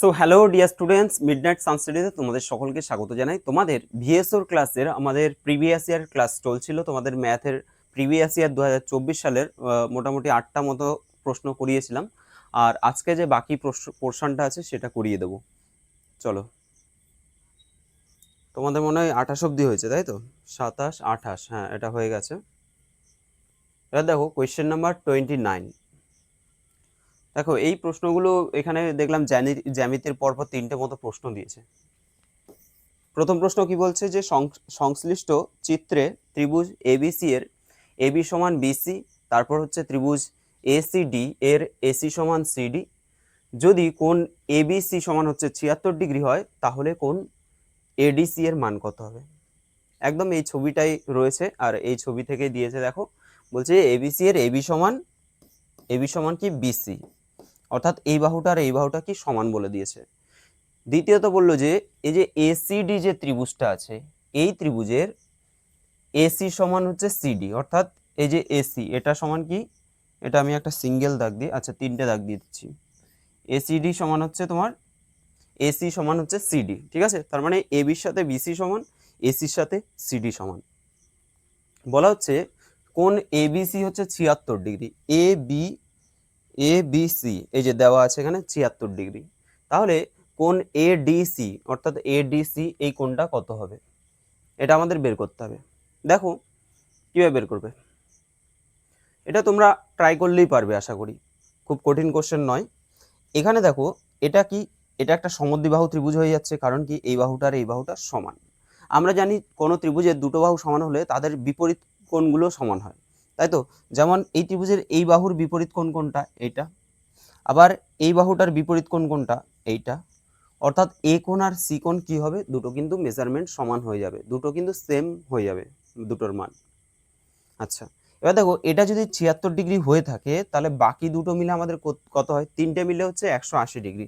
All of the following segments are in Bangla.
So hello dear students, midnight সানস্টাডিতে তোমাদের সকলকে স্বাগত জানাই। তোমাদের ভিএসওর ক্লাসের আমাদের প্রিভিয়াস ইয়ার ক্লাস চলছিল। তোমাদের ম্যাথের প্রিভিয়াস ইয়ার 2024 সালের মোটামুটি 8টা মতো প্রশ্ন করিয়েছিলাম, আর আজকে যে বাকি পোর্শনটা আছে সেটা করিয়ে দেবো। চলো, তোমাদের মনে হয় 28 অব্দি হয়েছে, তাই তো? 27, 28, হ্যাঁ এটা হয়ে গেছে। এবার দেখো কোয়েশ্চেন নাম্বার 29। দেখো এই প্রশ্নগুলো এখানে দেখলাম জ্যামিতির পরপর 3টে মতো প্রশ্ন দিয়েছে। প্রথম প্রশ্ন কি বলছে যে সংশ্লিষ্ট চিত্রে ত্রিভুজ এবিসি এর এবি সমান বিসি, তারপর হচ্ছে ত্রিভুজ এসিডি এর এসি সমান সিডি। যদি কোণ এবিসি সমান হচ্ছে 76 ডিগ্রি হয়, তাহলে কোণ এডিসি এর মান কত হবে? একদম এই ছবিটাই রয়েছে, আর এই ছবি থেকে দিয়েছে। দেখো বলছে এবিসি এর এবি সমান কি বিসি, অর্থাৎ এই বাহুটা আর এই বাহুটা কি সমান বলে দিয়েছে। দ্বিতীয়ত বললো যে এই যে এসিডি যে ত্রিভুজটা আছে, এই ত্রিভুজের এসি সমান হচ্ছে সিডি, অর্থাৎ এই যে এসি এটা সমান কি, এটা আমি একটা সিঙ্গেল দাগ দিই, আচ্ছা 3টে দাগ দিয়ে দিচ্ছি। এসিডি সমান হচ্ছে তোমার এসি সমান হচ্ছে সিডি, ঠিক আছে? তার মানে এবির সাথে বিসি সমান, এসির সাথে সিডি সমান। বলা হচ্ছে কোণ এবিসি হচ্ছে 76 ডিগ্রি, এবিসি এই যে দেওয়া আছে এখানে 76 ডিগ্রি, তাহলে কোণ এডিসি অর্থাৎ এডিসি এই কোণটা কত হবে, এটা আমাদের বের করতে হবে। দেখো কিভাবে বের করবে, এটা তোমরা ট্রাই করলেই পারবে আশা করি, খুব কঠিন কোশ্চেন নয়। এখানে দেখো এটা কি, এটা একটা সমদ্বিবাহু ত্রিভুজ হয়ে যাচ্ছে, কারণ কি এই বাহুটা আর এই বাহুটা সমান। আমরা জানি কোনো ত্রিভুজের দুটো বাহু সমান হলে তাদের বিপরীত কোণগুলো সমান হয়, তাই তো? যেমন এই ত্রিভুজের এই বাহুর বিপরীত কোণ কোনটা? এইটা। আবার এই বাহুটার বিপরীত কোণ কোনটা? এইটা। অর্থাৎ এ কোণ আর সি কোণ কি হবে, দুটো কিন্তু মেজারমেন্ট সমান হয়ে যাবে, দুটো কিন্তু সেম হয়ে যাবে দুটোর মান। আচ্ছা, এবার দেখো এটা যদি 76 ডিগ্রি হয়ে থাকে, তাহলে বাকি দুটো মিলে আমাদের কত হয়? 3টে মিলে হচ্ছে 180 ডিগ্রি,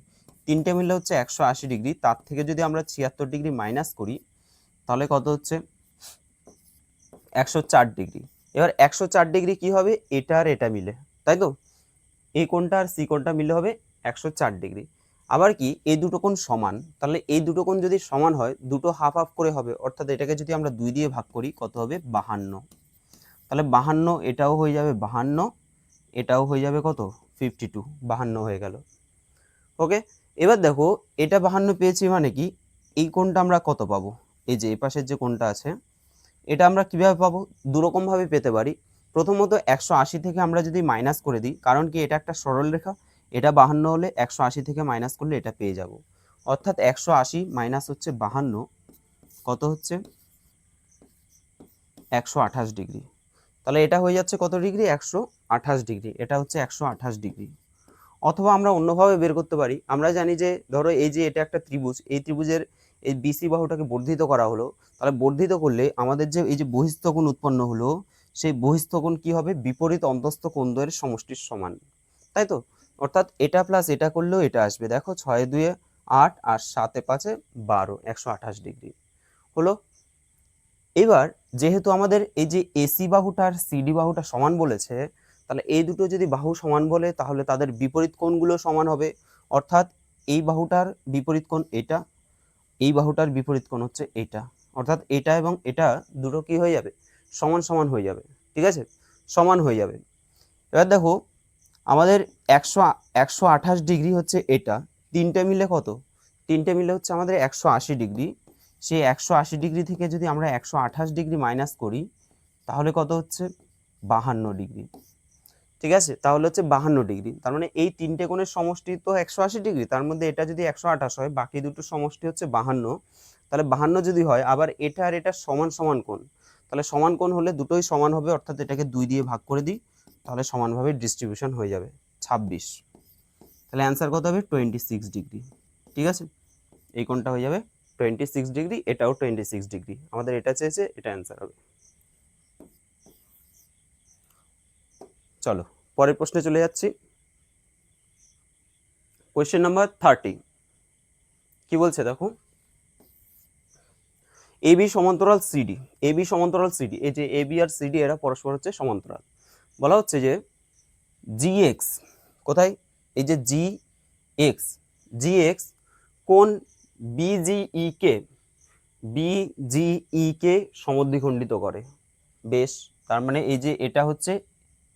3টে মিলে হচ্ছে 180 ডিগ্রি। তার থেকে যদি আমরা 76 ডিগ্রি মাইনাস করি, তাহলে কত হচ্ছে? 104 ডিগ্রি। এবার 104 ডিগ্রি কি হবে? এটা আর এটা মিলে, তাই তো? এই কোণটা আর সি কোণটা মিলে হবে 104 ডিগ্রি। আবার কি এই দুটো কোণ সমান, তাহলে এই দুটো কোণ যদি সমান হয়, দুটো হাফ হাফ করে হবে, অর্থাৎ এটাকে যদি আমরা 2 দিয়ে ভাগ করি, কত হবে? 52। তাহলে 52, এটাও হয়ে যাবে 52, এটাও হয়ে যাবে কত? 52, 52 হয়ে গেল। ওকে, এবার দেখো এটা 52 পেয়েছি, মানে কি এই কোণটা আমরা কত পাবো? এই যে এই পাশের যে কোণটা আছে, এটা আমরা কিভাবে পাবো? দুরকম ভাবে পেতে পারি। প্রথমত 180 থেকে আমরা যদি মাইনাস করে দিই, কারণ কি এটা একটা সরল রেখা, এটা 52 হলে 180 থেকে মাইনাস করলে এটা পেয়ে যাব, অর্থাৎ 180 মাইনাস হচ্ছে 52 কত হচ্ছে? 128 ডিগ্রি। তাহলে এটা হয়ে যাচ্ছে কত ডিগ্রি? 128 ডিগ্রি। এটা হচ্ছে 128 ডিগ্রি। অথবা আমরা অন্যভাবে বের করতে পারি। আমরা জানি যে ধরো এই যে এটা একটা ত্রিভুজ, এই ত্রিভুজের এই বিসি বাহুটাকে বর্ধিত করা হলো, তাহলে বর্ধিত করলে আমাদের যে এই যে বহিস্থ কোণ উৎপন্ন হলো, সেই বহিস্থ কোণ কি হবে? বিপরীত অন্তস্থ কোণদ্বয়ের সমষ্টির সমান, তাই তো? অর্থাৎ এটা প্লাস এটা করলেও এটা আসবে। দেখো 6 2 8 আর 7 5 12, 128 ডিগ্রি হলো। এবার যেহেতু আমাদের এই যে এসি বাহুটা আর সিডি বাহুটা সমান বলেছে, তাহলে এই দুটো যদি বাহু সমান বলে, তাহলে তাদের বিপরীত কোণগুলো সমান হবে। অর্থাৎ এই বাহুটার বিপরীত কোণ এটা, এই বাহুটার বিপরীত কোণ হচ্ছে এটা, অর্থাৎ এটা এবং এটা দুটো কি হয়ে যাবে? সমান সমান হয়ে যাবে, ঠিক আছে? সমান হয়ে যাবে। এবার দেখো আমাদের 128 ডিগ্রি হচ্ছে এটা, 3টে মিলে কত? 3টে মিলে হচ্ছে আমাদের 180 ডিগ্রি। সেই 180 ডিগ্রি থেকে যদি আমরা 128 ডিগ্রি মাইনাস করি, তাহলে কত হচ্ছে? 52 ডিগ্রি, ঠিক আছে? তাহলে হচ্ছে 52 ডিগ্রি। তার মানে এই 3টে কোণের সমষ্টি তো 180 ডিগ্রি, তার মধ্যে এটা যদি 128 হয়, বাকি দুটো সমষ্টি হচ্ছে 52। তাহলে 52 যদি হয়, আবার এটা আর এটা সমান সমান কোণ, তাহলে সমান কোণ হলে দুটোই সমান হবে, অর্থাৎ এটাকে 2 দিয়ে ভাগ করে দিই, তাহলে সমানভাবে ডিস্ট্রিবিউশন হয়ে যাবে 26। তাহলে অ্যান্সার কত হবে? 26 ডিগ্রি, ঠিক আছে? এই কোণটা হয়ে যাবে 26 ডিগ্রি, এটাও 26 ডিগ্রি। আমাদের এটা চেয়েছে, এটা অ্যান্সার হবে। চলো পরের প্রশ্নে চলে যাচ্ছি। কোয়েশ্চেন নাম্বার 30 কি বলছে দেখো, এবি সমান্তরাল সিডি, এবি সমান্তরাল সিডি, এই যে এবি আর সিডি এরা পরস্পর হচ্ছে সমান্তরাল। বলা হচ্ছে যে জি এক্স কোথায়? এই যে জি এক্স কোন বিজিই কে সমদ্বিখণ্ডিত করে। বেশ, তার মানে এই যে এটা হচ্ছে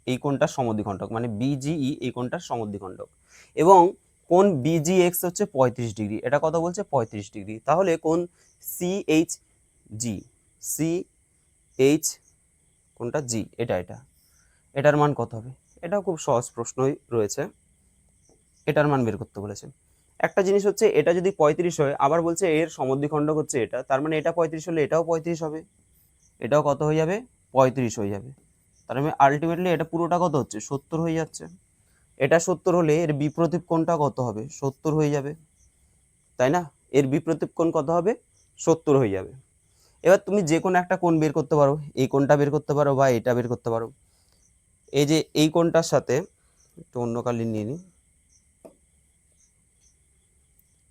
এই কোণটার সমদ্বিখণ্ডক, মানে বিজিই এই কোণটার সমদ্বিখণ্ডক। এবং কোন বিজিএক্স হচ্ছে 35 ডিগ্রি, এটা কত বলছে 35 ডিগ্রি। তাহলে কোন সিএইচ কোনটা জি, এটার মান কত হবে? এটাও খুব সহজ প্রশ্নই রয়েছে, এটার মান বের করতে বলেছে। একটা জিনিস হচ্ছে এটা যদি 35 হয়, আবার বলছে এর সমদ্বিখণ্ডক হচ্ছে এটা, তার মানে এটা 35 হলে এটাও 35 হবে, এটাও কত হয়ে যাবে 35 হয়ে যাবে। তার মানে আলটিমেটলি এটা পুরোটা কত হচ্ছে 70 হয়ে যাচ্ছে। এটা 70 হলে এর বিপ্রতীপ কোণটা কত হবে 70 হয়ে যাবে, তাই না? এর বিপ্রতীপ কোণ কত হবে 70 হয়ে যাবে। এবার তুমি যে কোনো একটা কোণ বের করতে পারো, এই কোণটা বের করতে পারো বা এটা বের করতে পারো। এই যে এই কোণটার সাথে একটু অন্য কালির নিয়ে নিই,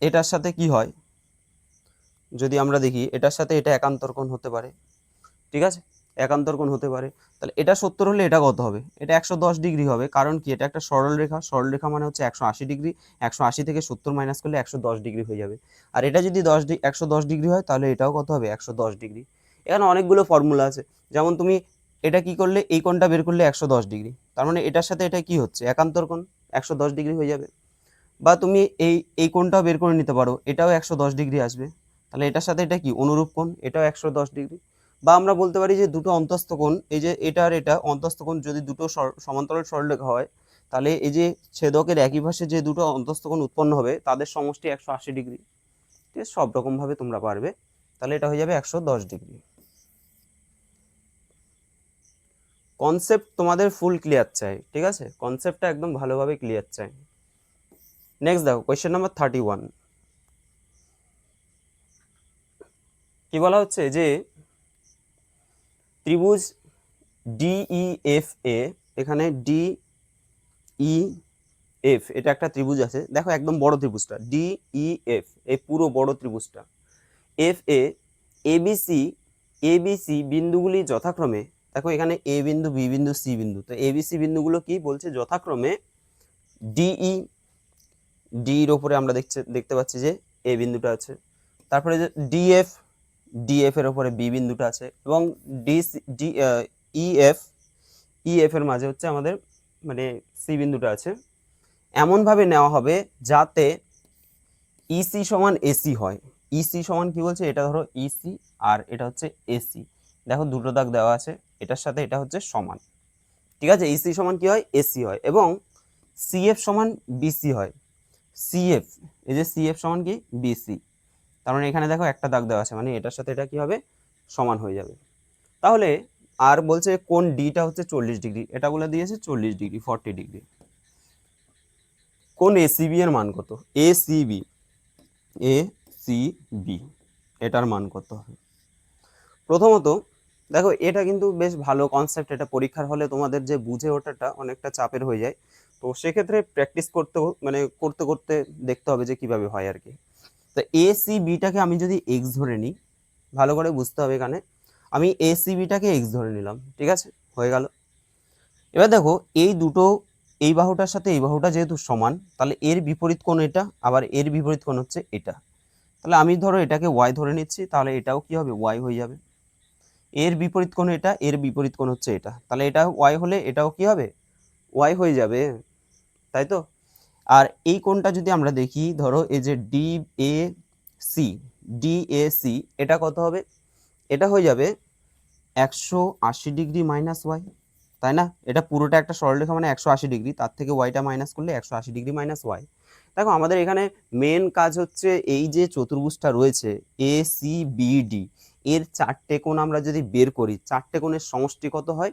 এটার সাথে কি হয় যদি আমরা দেখি, এটার সাথে এটা একান্তর কোণ হতে পারে, ঠিক আছে, একান্তর কোণ হতে পারে। তাহলে এটা 70 হলে এটা কত হবে? এটা 110 ডিগ্রি হবে, কারণ কি এটা একটা সরলরেখা, সরলরেখা মানে হচ্ছে 180 ডিগ্রি, 180 থেকে 70 মাইনাস করলে 110 ডিগ্রি হয়ে যাবে। আর এটা যদি 110 ডিগ্রি হয় তাহলে এটাও কত হবে 110 ডিগ্রি। এখানে অনেকগুলো ফর্মুলা আছে, যেমন তুমি এটা কি করলে এই কোণটা বের করলে 110 ডিগ্রি, তার মানে এটার সাথে এটা কি হচ্ছে একান্তর কোণ, 110 ডিগ্রি হয়ে যাবে। বা তুমি এই কোণটাও বের করে নিতে পারো, এটাও 110 ডিগ্রি আসবে, তাহলে এটার সাথে এটা কি অনুরূপ কোণ, এটাও 110 ডিগ্রি। বা আমরা বলতে পারি যে দুটো অন্তস্থ কোণ, এই যে এটা আর এটা অন্তস্থ কোণ যদি দুটো সমান্তরাল সরলরেখা হয়, তাহলে এই যে ছেদকের একই পাশে যে দুটো অন্তস্থ কোণ উৎপন্ন হবে তাদের সমষ্টি 180 ডিগ্রি। ঠিক আছে, সব রকম ভাবে তোমরা পারবে, তাহলে এটা হয়ে যাবে 110 ডিগ্রি। কনসেপ্ট তোমাদের ফুল ক্লিয়ার চাই, ঠিক আছে, কনসেপ্টটা একদম ভালোভাবে ক্লিয়ার চাই। নেক্সট দেখো কোয়েশ্চেন নাম্বার 31। কি বলা হচ্ছে যে ত্রিভুজ ডিইএফএ, এখানে ডিইএফ এটা একটা ত্রিভুজ আছে, দেখো একদম বড় ত্রিভুজটা ডিইএফ, এই পুরো বড় ত্রিভুজটা এফ এ এবিসি বিন্দুগুলি যথাক্রমে, দেখো এখানে এ বিন্দু বি বিন্দু সি বিন্দু, তো এবিসি বিন্দুগুলো কি বলছে যথাক্রমে ডিই, ডির ওপরে আমরা দেখতে পাচ্ছি যে এ বিন্দুটা আছে, তারপরে যে ডিএফ এর ওপরে বি বিন্দুটা আছে, এবং ইএফ এর মাঝে হচ্ছে আমাদের মানে সি বিন্দুটা আছে। এমন ভাবে নেওয়া হবে যাতে ইসি সমান এসি হয়। ইসি সমান কি বলছে, এটা ধরো ইসি আর এটা হচ্ছে এসি, দেখো দুটো দাগ দেওয়া আছে, এটার সাথে এটা হচ্ছে সমান, ঠিক আছে, ইসি সমান কি হয় এসি হয়, এবং সিএফ সমান বিসি হয়। সিএফ, এই যে সিএফ সমান কি বিসি, তার মানে এখানে দেখো একটা দাগ দেওয়া আছে, মানে এটার সাথে এটা কি হবে সমান হয়ে যাবে। তাহলে আর বলছে কোন ডিটা হচ্ছে 40 ডিগ্রি, এটা বলে দিয়েছে 40 ডিগ্রি 40 ডিগ্রি। কোন এসিবি এর মান কত? এসিবি এটার মান কত হবে? প্রথমত দেখো এটা কিন্তু বেশ ভালো কনসেপ্ট, এটা পরীক্ষার হলে তোমাদের যে বুঝে ওঠাটা অনেকটা চাপের হয়ে যায়, তো সেক্ষেত্রে প্র্যাকটিস করতে করতে দেখতে হবে যে কিভাবে হয় আর কি। তো এসিবিটাকে আমি যদি এক্স ধরে নিই, ভালো করে বুঝতে হবে, এখানে আমি এসিবিটাকে এক্স ধরে নিলাম, ঠিক আছে, হয়ে গেল। এবার দেখো এই দুটো, এই বাহুটার সাথে এই বাহুটা যেহেতু সমান, তাহলে এর বিপরীত কোণ এটা, আবার এর বিপরীত কোণ হচ্ছে এটা, তাহলে আমি ধরো এটাকে ওয়াই ধরে নিচ্ছি, তাহলে এটাও কি হবে ওয়াই হয়ে যাবে। এর বিপরীত কোণ এটা, এর বিপরীত কোণ হচ্ছে এটা, তাহলে এটা ওয়াই হলে এটাও কি হবে ওয়াই হয়ে যাবে, তাই তো। আর এই কোণটা যদি আমরা দেখি, ধরো এই যে ডিএসি এটা কত হবে, এটা হয়ে যাবে 180 ডিগ্রি মাইনাস ওয়াই, তাই না? এটা পুরোটা একটা সরলরেখা মানে 180 ডিগ্রি, তার থেকে ওয়াইটা মাইনাস করলে 180 ডিগ্রি মাইনাস ওয়াই। দেখো আমাদের এখানে মেন কাজ হচ্ছে এই যে চতুর্ভুজটা রয়েছে এসিবিডি, এর চারটে কোণ আমরা যদি বের করি, চারটে কোণের সমষ্টি কত হয়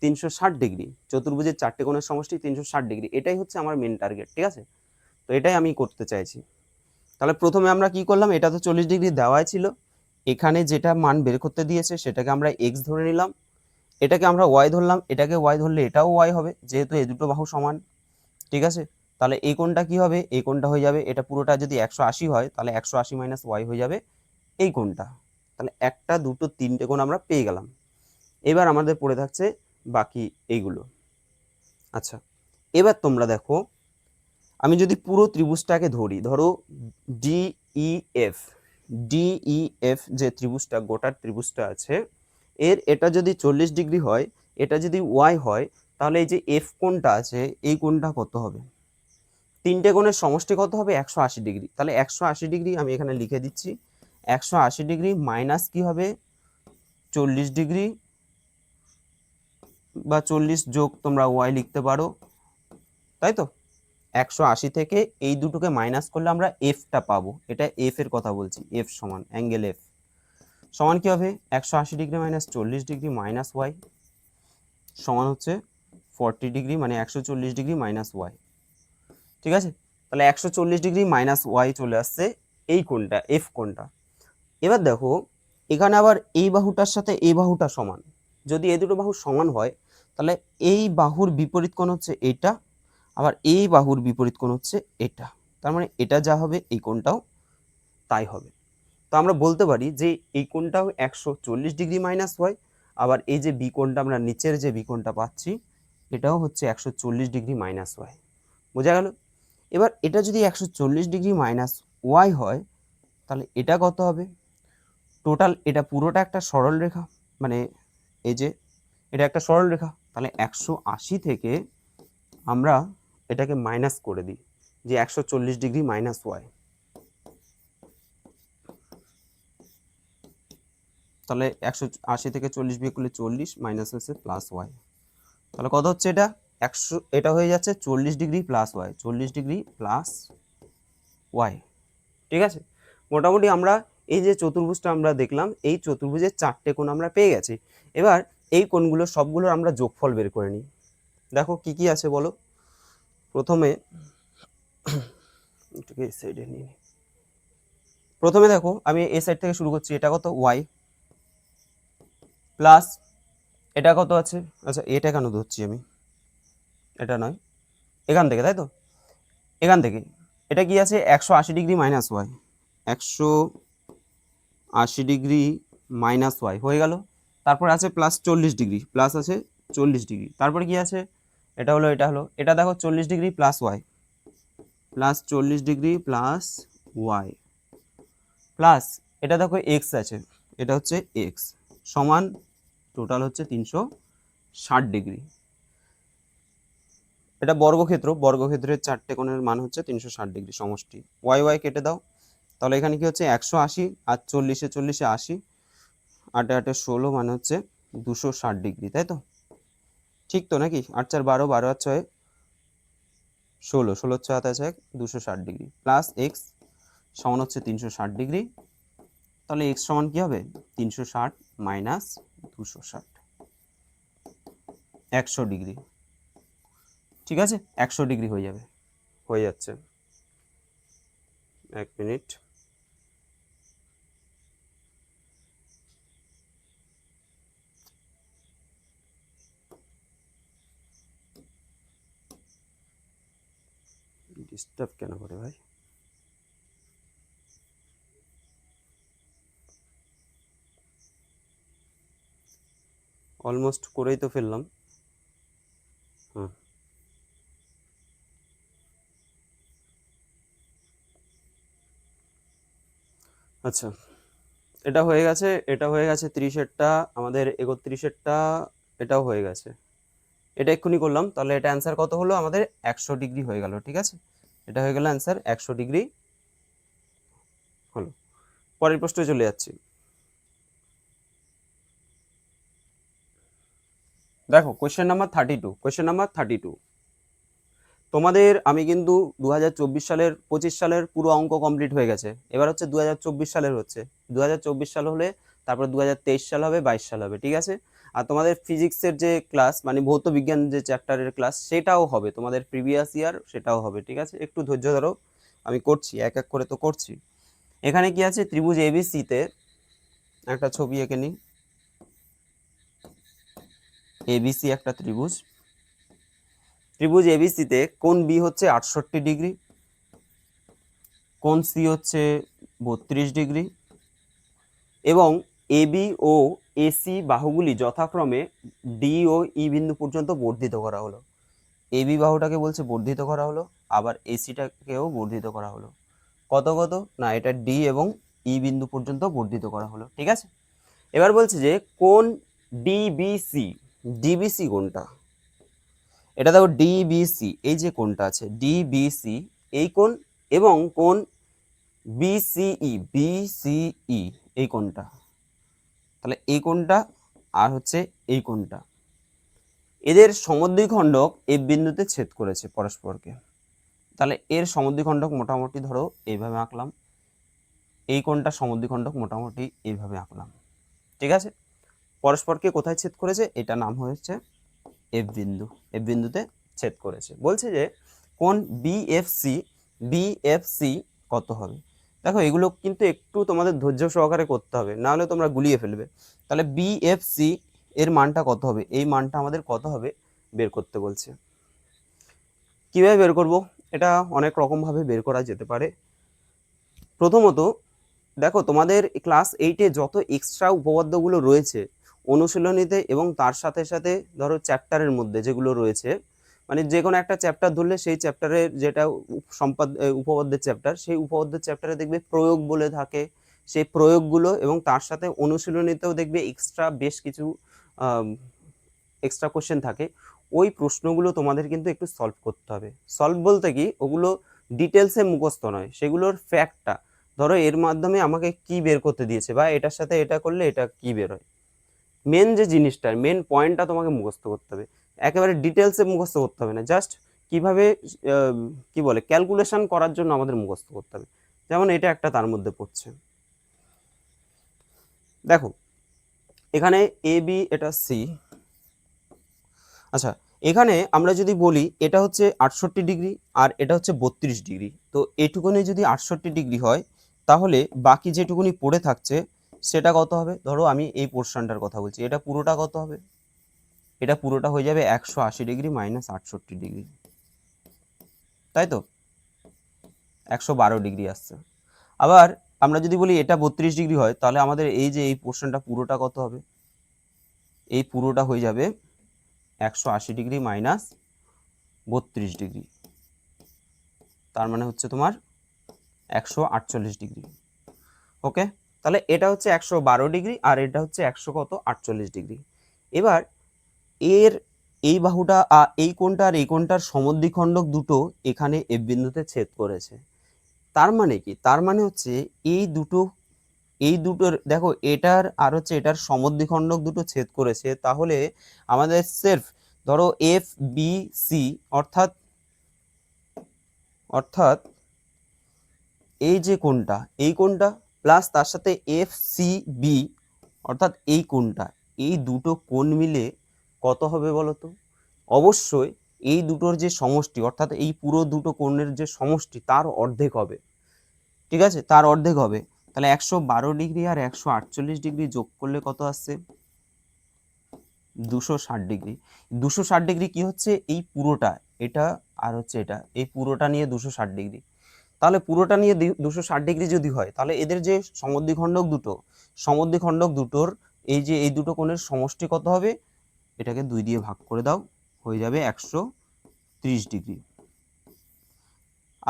360 ডিগ্রি, চতুর্ভুজের চারটে কোণের সমষ্টি 360 ডিগ্রি, এটাই হচ্ছে আমার মেন টার্গেট, ঠিক আছে, তো এটাই আমি করতে চাইছি। তাহলে প্রথমে আমরা কি করলাম, এটা তো 40 ডিগ্রি দেওয়াই ছিল, এখানে যেটা মান বের করতে দিয়েছে সেটাকে আমরা এক্স ধরে নিলাম, এটাকে আমরা ওয়াই ধরলাম, এটাকে ওয়াই ধরলে এটাও ওয়াই হবে, যেহেতু এই দুটো বাহু সমান, ঠিক আছে। তাহলে এই কোণটা কি হবে, এই কোণটা হয়ে যাবে, এটা পুরোটা যদি 180 হয় তাহলে 180 মাইনাস ওয়াই হয়ে যাবে এই কোণটা। তাহলে একটা দুটো তিনটে কোণ আমরা পেয়ে গেলাম। এবার আমাদের পড়ে থাকছে বাকি এইগুলো। আচ্ছা, এবার তোমরা দেখো আমি যদি পুরো ত্রিভুজটাকে ধরি, ধরো DEF DEF যে ত্রিভুজটা, গোটার ত্রিভুজটা আছে, এর এটা যদি 40 ডিগ্রি হয়, এটা যদি ওয়াই হয়, তাহলে এই যে এফ কোণটা আছে, এই কোণটা কত হবে? তিনটে কোণের সমষ্টি কত হবে? 180 ডিগ্রি। তাহলে 180 ডিগ্রি আমি এখানে লিখে দিচ্ছি, 180 ডিগ্রি মাইনাস কি হবে? 40 ডিগ্রি বা 40 যোগ তোমরা ওয়াই লিখতে পারো, তাই তো? 180 থেকে এই দুটোকে মাইনাস করলে আমরা এফটা পাবো। এটা এফ এর কথা বলছি, এফ সমান অ্যাঙ্গেল এফ সমান কি হবে? 180 degree minus 40 degree minus Y সমান হচ্ছে 40 ডিগ্রি, মানে 140 ডিগ্রি মাইনাস ওয়াই। ঠিক আছে, তাহলে 140 ডিগ্রি মাইনাস ওয়াই চলে আসছে এই কোণটা, এফ কোণটা। এবার দেখো এখানে আবার এই বাহুটার সাথে এই বাহুটা সমান, যদি এই দুটো বাহু সমান হয় তাহলে এই বাহুর বিপরীত কোণ হচ্ছে এটা, আবার এই বাহুর বিপরীত কোণ হচ্ছে এটা, তার মানে এটা যা হবে এই কোণটাও তাই হবে। তো আমরা বলতে পারি যে এই কোণটাও 140 ডিগ্রি মাইনাস ওয়াই, আবার এই যে বি কোণটা আমরা নিচের যে বি কোণটা পাচ্ছি এটাও হচ্ছে 140 ডিগ্রি মাইনাস ওয়াই। বোঝা গেল? এবার এটা যদি 140 ডিগ্রি মাইনাস ওয়াই হয় তাহলে এটা কত হবে? টোটাল এটা পুরোটা একটা সরল রেখা, মানে এই যে এটা একটা সরল রেখা, তাহলে 180 থেকে আমরা এটাকে মাইনাস করে দিই, যে 140 ডিগ্রি মাইনাস ওয়াই, তাহলে 180 থেকে 40 বিয়োগ করলে 40 মাইনাস হচ্ছে প্লাস ওয়াই, তাহলে কত হচ্ছে এটা? 100, এটা হয়ে যাচ্ছে 40 degree plus Y, 40 degree plus Y. ঠিক আছে, মোটামুটি আমরা এই যে চতুর্ভুজটা আমরা দেখলাম, এই চতুর্ভুজের 4টে কোণ আমরা পেয়ে গেছি। এবার এই কোণগুলো সবগুলোর আমরা যোগফল বের করে নিই। দেখো কি কি আছে বলো। প্রথমে এটাকে এই সাইডে নিয়ে নিই। প্রথমে দেখো আমি এই সাইড থেকে শুরু করছি, এটা কত? ওয়াই প্লাস এটা কত আছে? আচ্ছা এটা কেন ধরছি আমি, এটা নয়, এখান থেকে, তাই তো? এখান থেকে এটা কি আছে? 180 degree minus Y, 180 degree minus Y হয়ে গেল। তারপর আছে প্লাস 40 ডিগ্রি, প্লাস আছে 40 ডিগ্রি, তারপরে কি আছে? এটা হলো, এটা হলো, এটা দেখো 40 degree plus Y, plus 40 degree plus Y, plus এটা দেখো এক্স আছে, এটা হচ্ছে এক্স সমান টোটাল হচ্ছে 360 ডিগ্রি। এটা বর্গক্ষেত্র, বর্গক্ষেত্রের 4টে কোণের মান হচ্ছে 360 ডিগ্রি সমষ্টি। ওয়াই ওয়াই কেটে দাও, তাহলে এখানে কি হচ্ছে? 180 আর 40-এ 40-এ 80, 8-এ 8-এ 16, মানে হচ্ছে 260 ডিগ্রি, তাই তো? ঠিক তো নাকি? 8 4 12, 12 আর 6 16, 16 6 27, 260 ডিগ্রি প্লাস এক্স সমান হচ্ছে 360 ডিগ্রি। তাহলে এক্স সমান কি হবে? 360 মাইনাস 260, 100 ডিগ্রি। ঠিক আছে, 100 ডিগ্রি হয়ে যাবে, হয়ে যাচ্ছে। এক মিনিট, ডিস্টার্ব কেন করে ভাই? অলমোস্ট করেই তো ফেললাম। হুম, আচ্ছা এটা হয়ে গেছে, এটা হয়ে গেছে 30-এরটা, আমাদের 31-এরটা এটাও হয়ে গেছে। এটা এক্ষুনি করলাম, তাহলে এটা অ্যান্সার কত হলো আমাদের? 100 ডিগ্রি হয়ে গেল। ঠিক আছে, এটা হয়ে গেল অ্যান্সার, 100 ডিগ্রি হলো। পরের প্রশ্নে চলে যাচ্ছি। দেখো কোয়েশ্চেন নাম্বার 32, কোয়েশ্চেন নাম্বার 32 তোমাদের আমি কিন্তু 2024 সালের 25 সালের পুরো অঙ্ক কমপ্লিট হয়ে গেছে, এবার হচ্ছে 2024 সালের হচ্ছে। 2024 সাল হলে তারপর 2023 সাল হবে, 22 সাল হবে। ঠিক আছে, আর তোমাদের ফিজিক্সের যে ক্লাস, মানে ভৌত বিজ্ঞান যে চ্যাপ্টারের ক্লাস, সেটাও হবে তোমাদের প্রিভিয়াস ইয়ার, সেটাও হবে। ঠিক আছে, একটু ধৈর্য ধরো, আমি করছি, এক এক করে তো করছি। এখানে কি আছে? ত্রিভুজ এবিসিতে একটা ছবি এঁকে নিই। এবিসি একটা ত্রিভুজ, ত্রিভুজ এবিসিতে কোণ বি হচ্ছে 68 ডিগ্রি, কোণ সি হচ্ছে 32 ডিগ্রি, এবং এবি ও এসি বাহুগুলি যথাক্রমে ডি ও ই বিন্দু পর্যন্ত বর্ধিত করা হলো। এবি বাহুটাকে বলছে বর্ধিত করা হলো, আবার এসিটাকেও বর্ধিত করা হলো। কত কত না, এটা ডি এবং ই বিন্দু পর্যন্ত বর্ধিত করা হলো। ঠিক আছে, এবার বলছে যে কোন ডিবিসি, ডিবিসি কোনটা, এটা দেখো ডিবিসি, এই যে কোনটা আছে ডিবিসি এই কোণ, এবং কোন বিসিই, বিসিই এই কোণটা, তাহলে এই কোণটা আর হচ্ছে এই কোণটা, এদের সমদ্বিখণ্ডক এই বিন্দুতে ছেদ করেছে পরস্পরকে। তাহলে এর সমদ্বিখণ্ডক মোটামুটি ধরো এইভাবে আঁকলাম, এই কোণটা সমদ্বিখণ্ডক মোটামুটি এইভাবে আঁকলাম। ঠিক আছে, পরস্পরকে কোথায় ছেদ করেছে, এটা নাম হয়েছে এফ বিন্দু, এফ বিন্দুতে ছেদ করেছে। বলছে যে কোন বিএফসি, বিএফসি কত হবে। দেখো এগুলো কিন্তু একটু তোমাদের ধৈর্য সহকারে করতে হবে, না হলে তোমরা গুলিয়ে ফেলবে। তাহলে বিএফসি এর মানটা কত হবে, এই মানটা আমাদের কত হবে বের করতে বলছে। কিভাবে বের করব, এটা অনেক রকম ভাবে বের করা যেতে পারে। প্রথমত দেখো তোমাদের ক্লাস 8-এ যত এক্সট্রা উপপাদ্যগুলো রয়েছে অনুশীলনীতে, এবং তার সাথে সাথে ধরো চ্যাপ্টারের মধ্যে যেগুলো রয়েছে, মানে যে কোনো একটা চ্যাপ্টার ধরলে সেই চ্যাপ্টারের যেটা উপপাদ্যের চ্যাপ্টার, সেই উপপাদ্যের চ্যাপ্টারে দেখবে প্রয়োগ বলে থাকে, সেই প্রয়োগগুলো এবং তার সাথে অনুশীলনীতেও দেখবে এক্সট্রা বেশ কিছু এক্সট্রা কোশ্চেন থাকে, ওই প্রশ্নগুলো তোমাদের কিন্তু একটু সলভ করতে হবে। সলভ বলতে কি, ওগুলো ডিটেলসে মুখস্থ নয়, সেগুলোর ফ্যাক্টটা, ধরো এর মাধ্যমে আমাকে কি বের করতে দিয়েছে, বা এটার সাথে এটা করলে এটা কি বের হয়, মেন যে জিনিসটা, মেন পয়েন্টটা তোমাকে মুখস্থ করতে হবে। একেবারে ডিটেলসে মুখস্থ করতে হবে না, জাস্ট কিভাবে কি বলে ক্যালকুলেশন করার জন্য আমাদের মুখস্থ করতে হবে। যেমন এটা একটা তার মধ্যে পড়ছে, দেখো এখানে এ বি, এটা সি। আচ্ছা, এখানে আমরা যদি বলি এটা হচ্ছে 68 ডিগ্রি আর এটা হচ্ছে 32 ডিগ্রি, তো এটুকুনি যদি 68 ডিগ্রি হয় তাহলে বাকি যেটুকুনি পড়ে থাকছে সেটা কত হবে। ধরো আমি এই পোর্শনটার কথা বলছি, এটা পুরোটা কত হবে, এটা পুরোটা হয়ে যাবে 180 ডিগ্রি মাইনাস 68 ডিগ্রি, তাই তো 112 ডিগ্রি আসছে। আবার আমরা যদি বলি এটা 32 ডিগ্রি হয়, তাহলে আমাদের এই যে এই পোর্শনটা পুরোটা কত হবে, এই পুরোটা হয়ে যাবে 180 ডিগ্রি মাইনাস 32 ডিগ্রি, তার মানে হচ্ছে তোমার 148 ডিগ্রি। ওকে, তাহলে এটা হচ্ছে 112 ডিগ্রি আর এটা হচ্ছে 148 ডিগ্রি। এবার এর এই বাহুটা এই কোণটা আর এই কোণটার সমদ্বিখণ্ডক দুটো এখানে এফ বিন্দুতে ছেদ করেছে। তার মানে কি, তার মানে হচ্ছে এই দুটোর দেখো এটার আর হচ্ছে এটার সমদ্বিখণ্ডক দুটো ছেদ করেছে, তাহলে আমাদের সেলফ ধরো এফ বি সি, অর্থাৎ অর্থাৎ এই যে কোণটা, এই কোণটা প্লাস তার সাথে এফ সি বি, অর্থাৎ এই কোণটা, এই দুটো কোণ মিলে কত হবে বলো তো। অবশ্যই এই দুটোর যে সমষ্টি, অর্থাৎ এই পুরো দুটো কোণের যে সমষ্টি তার অর্ধেক হবে। ঠিক আছে, তার অর্ধেক হবে। তাহলে 112 ডিগ্রি আর 148 ডিগ্রি যোগ করলে কত আসছে, 260 ডিগ্রি। 260 ডিগ্রি কি হচ্ছে, এই পুরোটা, এটা আর হচ্ছে এটা, এই পুরোটা নিয়ে 260 ডিগ্রি। তাহলে পুরোটা নিয়ে 260 ডিগ্রি যদি হয়, তাহলে এদের যে সমদ্বিখণ্ডক দুটোর এই যে এই দুটো কোণের সমষ্টি কত হবে, এটাকে 2 দিয়ে ভাগ করে দাও, হয়ে যাবে 130 ডিগ্রি।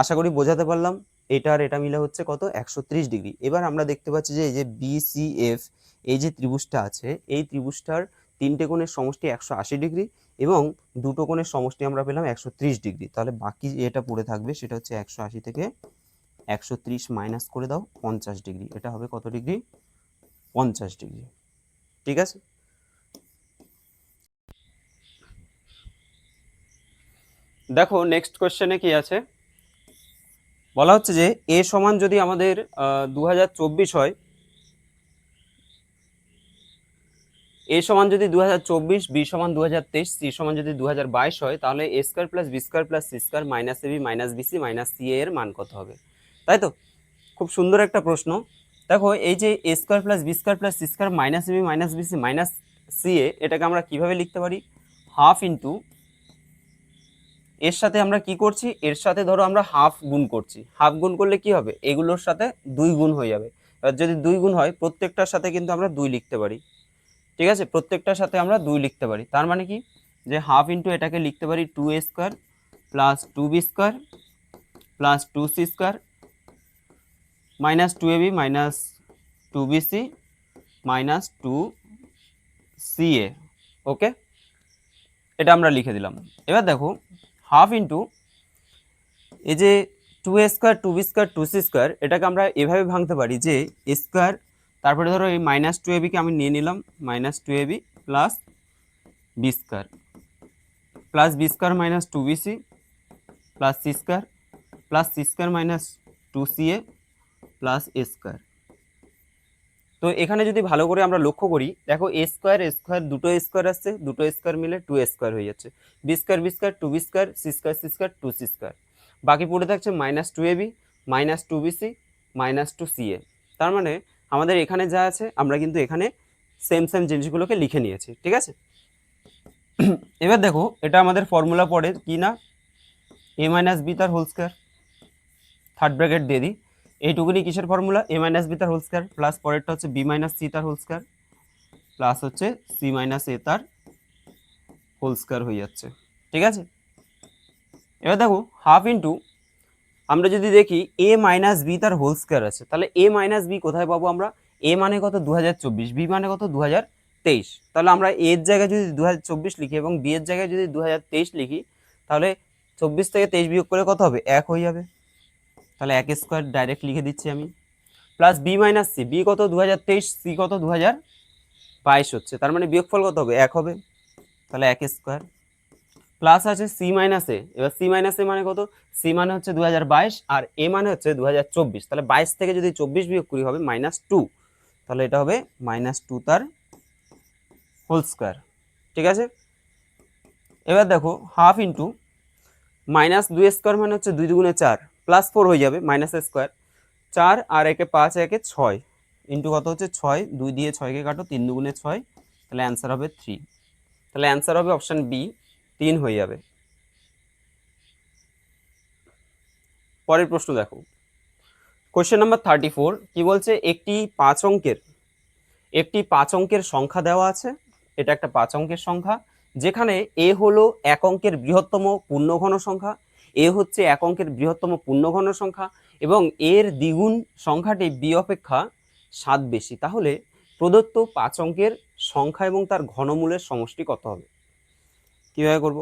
আশা করি বোঝাতে পারলাম। এটা আর এটা মিলে হচ্ছে কত, 130 ডিগ্রি। এবার আমরা দেখতে পাচ্ছি যে এই যে বিসিএফ, এই যে ত্রিভুজটা আছে, এই ত্রিভুজটার তিনটে কোণের সমষ্টি 180 ডিগ্রি এবং দুটো কোণের সমষ্টি আমরা পেলাম 130 ডিগ্রি। তাহলে বাকি যেটা পড়ে থাকবে সেটা হচ্ছে 180 থেকে 130 মাইনাস করে দাও 50 ডিগ্রি, এটা হবে কত ডিগ্রি, 50 ডিগ্রি। ঠিক আছে, দেখো নেক্সট কোশ্চেনে কি আছে, বলা হচ্ছে যে এ সমান যদি আমাদের 2024 হয়, এ সমান যদি 2024, বি সমান 2023, সি সমান যদি 2022 হয়, তাহলে A square plus B square plus C square minus AB minus BC minus C এর মান কত হবে। তাই তো, খুব সুন্দর একটা প্রশ্ন। দেখো এই যে A square plus B square plus C square minus AB minus BC minus C A, এটাকে আমরা কিভাবে লিখতে পারি, হাফ ইন্টু, এর সাথে আমরা কি করছি, এর সাথে ধরো আমরা হাফ গুণ করছি, হাফ গুণ করলে কি হবে, এগুলোর সাথে 2 গুণ হয়ে যাবে। এবার যদি 2 গুণ হয়, প্রত্যেকটার সাথে কিন্তু আমরা 2 লিখতে পারি। ঠিক আছে, প্রত্যেকটার সাথে আমরা 2 লিখতে পারি। তার মানে কি, যে হাফ ইন্টু এটাকে লিখতে পারি 2a square plus 2b square plus 2c square minus two AB minus two BC minus two CA. Okay, এটা আমরা লিখে দিলাম। এবার দেখো হাফ ইন্টু এই যে two A square two B square two C square, এটাকে আমরা এভাবে ভাঙতে পারি যে এ স্কোয়ার, তারপরে ধরো এই মাইনাস টু এবিকে আমি নিয়ে নিলাম, minus two AB plus B square plus B square minus two BC plus C square minus two C A plus A square. তো এখানে যদি ভালো করে আমরা লক্ষ্য করি, দেখো এ স্কোয়ার দুটো স্কোয়ার আসছে, দুটো স্কোয়ার মিলে টু স্কোয়ার হয়ে যাচ্ছে, B square two B square C square two C square, বাকি পড়ে থাকছে minus two AB minus two BC minus two C A. তার মানে আমাদের এখানে যা আছে আমরা কিন্তু এখানে সেম জিনিসগুলোকে লিখে নিয়েছি, ঠিক আছে। এবার দেখো এটা আমাদের ফর্মুলা পড়ে কি না, এ মাইনাস বি তার হোল স্কোয়ার, থার্ড ব্র্যাকেট দিয়ে দিই, এইটুকুনি কিসের ফর্মুলা, এ মাইনাস বি তার হোল স্কোয়ার প্লাস পরেরটা হচ্ছে বি মাইনাস সি তার হোল স্কোয়ার প্লাস হচ্ছে সি মাইনাস এ তার হোল স্কোয়ার হয়ে যাচ্ছে, ঠিক আছে। এবার দেখো হাফ ইন্টু আমরা যদি দেখি এ মাইনাস বি তার হোল স্কোয়ার আছে, তাহলে এ মাইনাস বি কোথায় পাবো আমরা, এ মানে কত 2024, বি মানে কত 2023, তাহলে আমরা এর জায়গায় যদি 2024 লিখি এবং বি এর জায়গায় যদি 2023 লিখি, তাহলে 24 থেকে 23 বিয়োগ করে কত হবে, 1 হয়ে যাবে, তাহলে 1 স্কোয়ার ডাইরেক্ট লিখে দিচ্ছি আমি, plus B minus C, B কত 2023, সি কত 2022 হচ্ছে, তার মানে বিয়োগফল কত হবে 1 হবে, তাহলে 1 স্কোয়ার প্লাস আছে সি মাইনাস এ, এবার সি মাইনাস এ মানে কত, সি মানে হচ্ছে 2022 আর এ মানে হচ্ছে 2024, তাহলে 22 থেকে যদি 24 বিয়োগ করি হবে -2, তাহলে এটা হবে -2 তার হোল স্কোয়ার, ঠিক আছে। এবার দেখো হাফ ইন্টু মাইনাস 2 স্কোয়ার মানে হচ্ছে 2 দুগুণে 4 প্লাস 4 হয়ে যাবে মাইনাস স্কোয়ার, 4 আর একে 5 একে 6 ইন্টু কত হচ্ছে 6, 2 দিয়ে 6কে কাটো, 3 দুগুণে 6, তাহলে অ্যান্সার হবে 3, তাহলে অ্যান্সার হবে অপশান বি 3 হয়ে যাবে। পরের প্রশ্ন দেখো, কোশ্চেন নাম্বার 34 কি বলছে, একটি 5 অঙ্কের সংখ্যা দেওয়া আছে, এটা একটা 5 অঙ্কের সংখ্যা, যেখানে এ হলো 1 অঙ্কের বৃহত্তম পূর্ণঘন সংখ্যা, এ হচ্ছে 1 অঙ্কের বৃহত্তম পূর্ণঘন সংখ্যা এবং এর দ্বিগুণ সংখ্যাটি বি অপেক্ষা 7 বেশি, তাহলে প্রদত্ত 5 অঙ্কের সংখ্যা এবং তার ঘনমূলের সমষ্টি কত হবে। কিভাবে করব,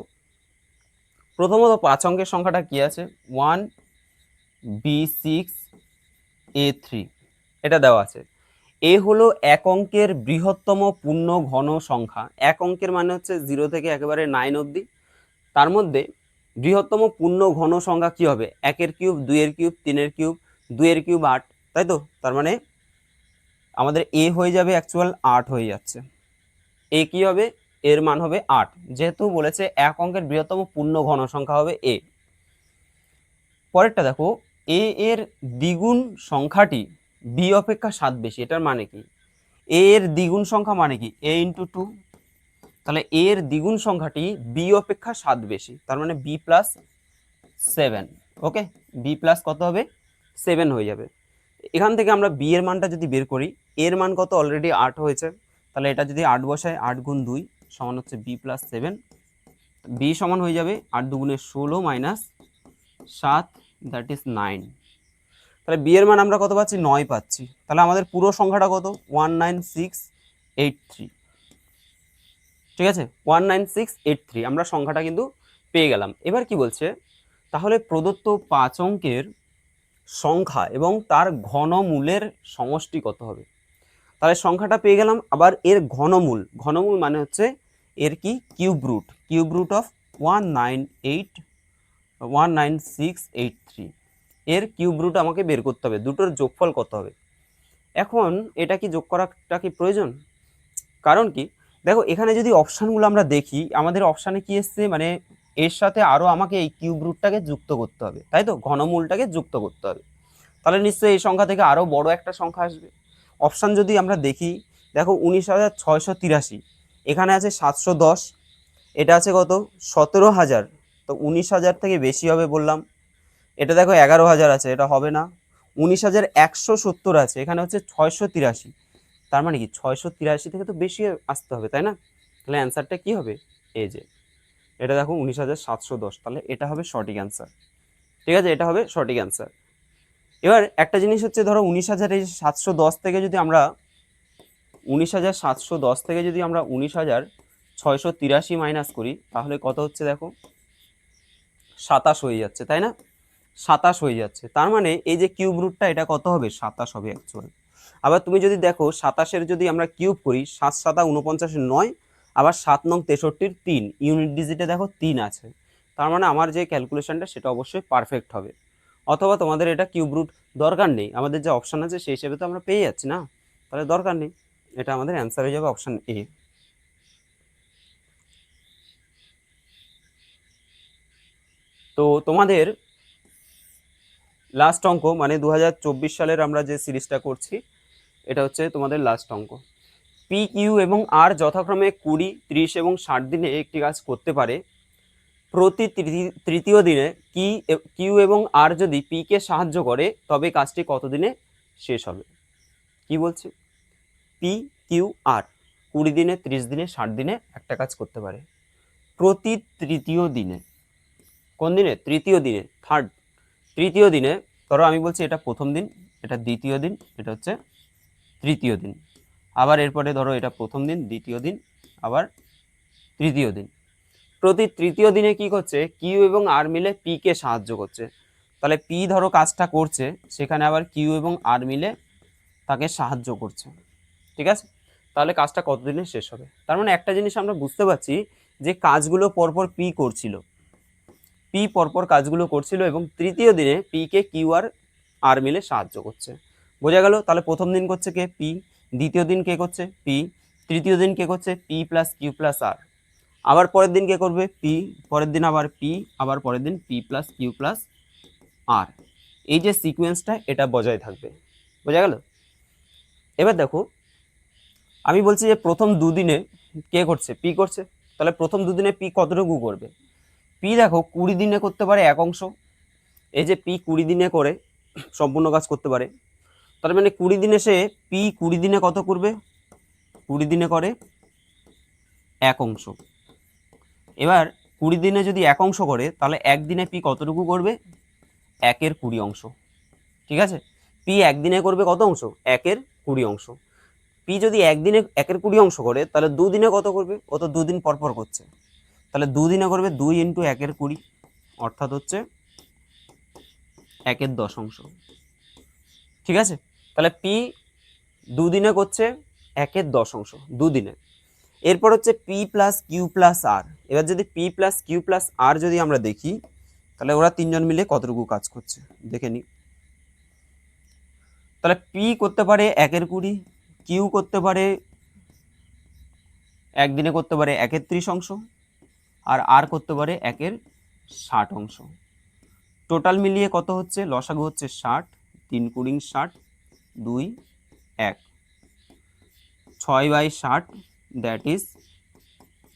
প্রথমত 5 অঙ্কের সংখ্যাটা কি আছে, 1b6a3, এটা দেওয়া আছে। এ হলো 1 অঙ্কের বৃহত্তম পূর্ণ ঘন সংখ্যা, 1 অঙ্কের মানে হচ্ছে 0 থেকে একেবারে 9 অবধি, তার মধ্যে বৃহত্তম পূর্ণ ঘন সংখ্যা কি হবে, 1 এর কিউব 2 এর কিউব 3 এর কিউব 2 এর কিউব 8, তাই তো, তার মানে আমাদের এ হয়ে যাবে অ্যাকচুয়াল 8 হয়ে যাচ্ছে, এ কি হবে, এর মান হবে 8, যেহেতু বলেছে 1 অঙ্কের বৃহত্তম পূর্ণ ঘন সংখ্যা হবে এ। পরেরটা দেখো, এ এর দ্বিগুণ সংখ্যাটি বি অপেক্ষা 7 বেশি, এটার মানে কি, এ এর দ্বিগুণ সংখ্যা মানে কি a ইন্টু 2, তাহলে এ এর দ্বিগুণ সংখ্যাটি বি অপেক্ষা 7 বেশি, তার মানে বি প্লাস 7, ওকে, বি প্লাস কত হবে 7 হয়ে যাবে। এখান থেকে আমরা বি এর মানটা যদি বের করি, এর মান কত অলরেডি 8 হয়েছে, তাহলে এটা যদি 8 বসায় 8 গুণ 2 সমান হচ্ছে বি প্লাস 7, বি সমান হয়ে যাবে 8 দুগুণে 16 মাইনাস 7, দ্যাট ইজ 9, তাহলে বি এর মান আমরা কত পাচ্ছি 9 পাচ্ছি, তাহলে আমাদের পুরো সংখ্যাটা কত 19683, ঠিক আছে 19683 আমরা সংখ্যাটা কিন্তু পেয়ে গেলাম। এবার কি বলছে, তাহলে প্রদত্ত 5 অঙ্কের সংখ্যা এবং তার ঘনমূলের সমষ্টি কত হবে, তাহলে সংখ্যাটা পেয়ে গেলাম, আবার এর ঘনমূল মানে হচ্ছে এর কি কিউব রুট অফ 19683, এর কিউব রুট আমাকে বের করতে হবে, দুটোর যোগফল কত হবে। এখন এটা কি যোগ করাটা কি প্রয়োজন, কারণ কি দেখো এখানে যদি অপশানগুলো আমরা দেখি, আমাদের অপশানে কি এসছে, মানে এর সাথে আরো আমাকে এই কিউব রুটটাকে যুক্ত করতে হবে, তাই তো, ঘনমূলটাকে যুক্ত করতে হবে, তাহলে নিশ্চয়ই এই সংখ্যা থেকে আরো বড় একটা সংখ্যা আসবে। অপশান যদি আমরা দেখি, দেখো 19,683, এখানে আছে 710, এটা আছে কত 17,000, তো 19,000 থেকে বেশি হবে বললাম, এটা দেখো 11,000 আছে, এটা হবে না, 19,170 আছে, এখানে হচ্ছে 683, তার মানে কি 683 থেকে তো বেশি আসতে হবে, তাই না, তাহলে অ্যান্সারটা কি হবে, এই যে এটা দেখো 19,710, তাহলে এটা হবে সঠিক অ্যান্সার, ঠিক আছে, এটা হবে সঠিক অ্যান্সার। এবার একটা জিনিস হচ্ছে, ধরো 19,710 থেকে যদি আমরা 19,710 থেকে যদি আমরা 19,683 মাইনাস করি, তাহলে কত হচ্ছে দেখো, 27 হয়ে যাচ্ছে, তাই না? 27 হয়ে যাচ্ছে। তার মানে এই যে কিউব রুটটা, এটা কত হবে? 27 হবে অ্যাকচুয়াল। আবার তুমি যদি দেখো 27-এর যদি আমরা কিউব করি, 7 7 49-এর 9, আবার 7 9 63-র 3, ইউনিট ডিজিটে দেখো 3 আছে। তার মানে আমার যে ক্যালকুলেশনটা সেটা অবশ্যই পারফেক্ট হবে। অথবা তোমাদের এটা কিউব রুট দরকার নেই, আমাদের যে অপশান আছে সেই হিসেবে তো আমরা পেয়ে যাচ্ছি না, তাহলে দরকার নেই। এটা আমাদের অ্যান্সার হয়ে যাবে অপশান এ। তো তোমাদের লাস্ট অঙ্ক, মানে 2024 সালের আমরা যে সিরিজটা করছি, এটা হচ্ছে তোমাদের লাস্ট অঙ্ক। পি কিউ এবং আর যথাক্রমে 20, 30 এবং 60 দিনে একটি কাজ করতে পারে। প্রতি তৃতীয় দিনে কিউ এবং আর যদি পি কে সাহায্য করে, তবে কাজটি কত দিনে শেষ হবে? কি বলছে? পি কিউ আর 20 দিনে, 30 দিনে, 60 দিনে একটা কাজ করতে পারে প্রতি তৃতীয় দিনে। কোন দিনে? তৃতীয় দিনে, থার্ড, তৃতীয় দিনে। ধরো আমি বলছি এটা প্রথম দিন, এটা দ্বিতীয় দিন, এটা হচ্ছে তৃতীয় দিন। আবার এরপরে ধরো এটা প্রথম দিন, দ্বিতীয় দিন, আবার তৃতীয় দিন। প্রতি তৃতীয় দিনে কি করছে? কিউ এবং আর মিলে পি কে সাহায্য করছে। তাহলে পি ধরো কাজটা করছে, সেখানে আবার কিউ এবং আর মিলে তাকে সাহায্য করছে। ঠিক আছে? তাহলে কাজটা কতদিনে শেষ হবে? তার মানে একটা জিনিস আমরা বুঝতে পারছি যে কাজগুলো পরপর পি করছিল, পি পরপর কাজগুলো করছিল এবং তৃতীয় দিনে পি কে কিউ আর মিলে সাহায্য করছে। বোঝা গেল? তাহলে প্রথম দিন করছে কে? পি। দ্বিতীয় দিন কে করছে? পি। তৃতীয় দিন কে করছে? পি প্লাস কিউ প্লাস আর। আবার পরের দিন কে করবে? পি। পরের দিন আবার পি, আবার পরের দিন পি প্লাস কিউ প্লাস আর। এই যে সিকোয়েন্সটা, এটা বজায় থাকবে। বোঝা গেল? এবার দেখো, আমি বলছি যে প্রথম দুদিনে কে করছে? পি করছে। তাহলে প্রথম দুদিনে পি কতটুকু করবে? পি দেখো 20 দিনে করতে পারে এক অংশ। এই যে পি 20 দিনে করে সম্পূর্ণ কাজ করতে পারে, তার মানে 20 দিনে সে পি 20 দিনে কত করবে? 20 দিনে করে এক অংশ। এবার 20 দিনে যদি এক অংশ করে, তাহলে একদিনে পি কতটুকু করবে? 1/20 অংশ। ঠিক আছে? পি একদিনে করবে কত অংশ? 1/20 অংশ। পি যদি একদিনে 1/20 অংশ করে, তাহলে দুদিনে কত করবে? ও তো দুদিন পর পর করছে, তাহলে দুদিনে করবে 2 × 1/20, অর্থাৎ হচ্ছে 1/10 অংশ। ঠিক আছে? তাহলে পি দুদিনে করছে 1/10 অংশ, দুদিনে। এরপর হচ্ছে পি প্লাস কিউ প্লাস আর। এবার যদি পি প্লাস কিউ প্লাস আর যদি আমরা দেখি, তাহলে ওরা তিনজন মিলে কতটুকু কাজ করছে দেখে নি। তাহলে পি করতে পারে 1/20, কিউ করতে পারে একদিনে করতে পারে 1/30 অংশ, আর করতে পারে 1/60 অংশ। টোটাল মিলিয়ে কত হচ্ছে? লসাগু হচ্ছে 60, 3 × 20 60, 2 1, 6/60, দ্যাট ইজ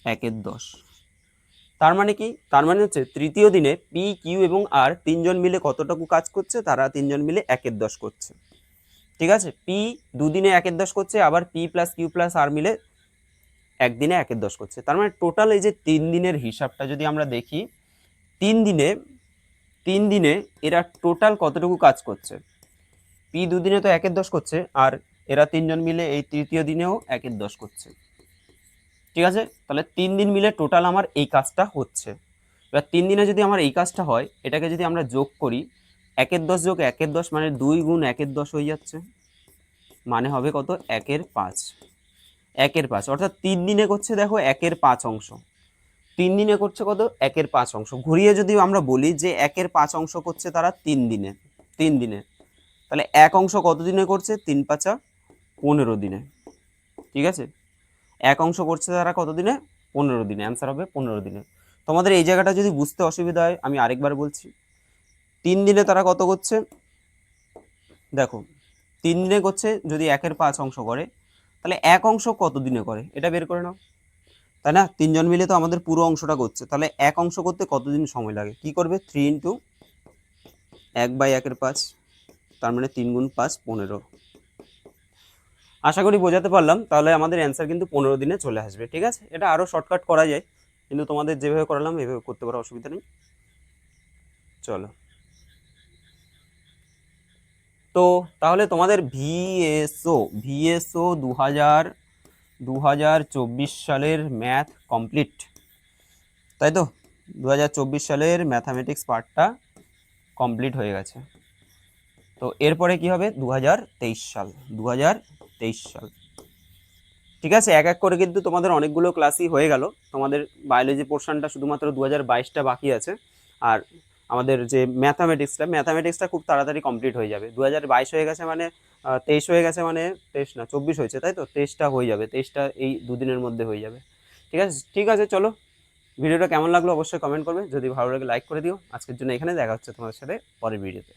1/10। তার মানে কি? তার মানে হচ্ছে তৃতীয় দিনে পি কিউ এবং আর তিনজন মিলে কতটুকু কাজ করছে? তারা তিনজন মিলে 1/10 করছে। ঠিক আছে? পি দুদিনে 1/10 করছে, আবার পি প্লাস কিউ প্লাস আর মিলে একদিনে 1/10 করছে। তার মানে টোটাল এই যে 3 দিনের হিসাবটা যদি আমরা দেখি, 3 দিনে এরা টোটাল কতটুকু কাজ করছে? পি দুদিনে তো 1/10 করছে, আর এরা তিনজন মিলে এই তৃতীয় দিনেও 1/10 করছে। ঠিক আছে? তাহলে 3 দিন মিলে টোটাল আমার এই কাজটা হচ্ছে। এবার 3 দিনে যদি আমার এই কাজটা হয়, এটাকে যদি আমরা যোগ করি, 1/10 যোগ 1/10 মানে 2 × 1/10 হয়ে যাচ্ছে, মানে হবে কত? 1/5। 1/5 অর্থাৎ 3 দিনে করছে দেখো 1/5 অংশ। 3 দিনে করছে কত? 1/5 অংশ। ঘুরিয়ে যদি আমরা বলি যে 1/5 অংশ করছে তারা 3 দিনে, 3 দিনে, তাহলে এক অংশ কত দিনে করছে? 3 × 5 = 15 দিনে। ঠিক আছে? এক অংশ করছে তারা কত দিনে? 15 দিনে। অ্যান্সার হবে 15 দিনে। তোমাদের এই জায়গাটা যদি বুঝতে অসুবিধা হয়, আমি আরেকবার বলছি। 3 দিনে তারা কত করছে? দেখো 3 দিনে করছে, যদি 1/5 অংশ করে, তাহলে এক অংশ কত দিনে করে এটা বের করে নাও, তাই না? তিনজন মিলে তো আমাদের পুরো অংশটা করছে, তাহলে এক অংশ করতে কতদিন সময় লাগে? কি করবে? 3 × 1/1/5, তার মানে 3 × 5 15। আশা করি বোঝাতে পারলাম। তাহলে আমাদের অ্যান্সার কিন্তু 15 দিনে চলে আসবে। ঠিক আছে? এটা আরও শর্টকাট করা যায়, কিন্তু তোমাদের যেভাবে করালাম এভাবে করতে পারো, অসুবিধা নেই। চলো। তো তাহলে তোমাদের ভিএসও 2024 সালের ম্যাথ কমপ্লিট, তাই তো? 2024 সালের ম্যাথামেটিক্স পার্টটা কমপ্লিট হয়ে গেছে। তো এরপরে কি হবে? 2023 সাল, 2023 সাল। ঠিক আছে, এক এক করে কিন্তু তোমাদের অনেকগুলো ক্লাসই হয়ে গেল। তোমাদের বায়োলজি পোর্শনটা শুধুমাত্র 2022টা বাকি আছে। আর আমাদের যে ম্যাথামেটিক্সটা খুব তাড়াতাড়ি কমপ্লিট হয়ে যাবে। 2022 হয়ে গেছে মানে 23 হয়ে গেছে মানে 23 না 24 হয়েছে, তাই তো? 23টা হয়ে যাবে, 23টা এই দুদিনের মধ্যে হয়ে যাবে। ঠিক আছে, ঠিক আছে, চলো। ভিডিওটা কেমন লাগলো অবশ্যই কমেন্ট করবে, যদি ভালো লাগে লাইক করে দিও। আজকের জন্য এখানে দেখা হচ্ছে তোমাদের সাথে পরের ভিডিওতে।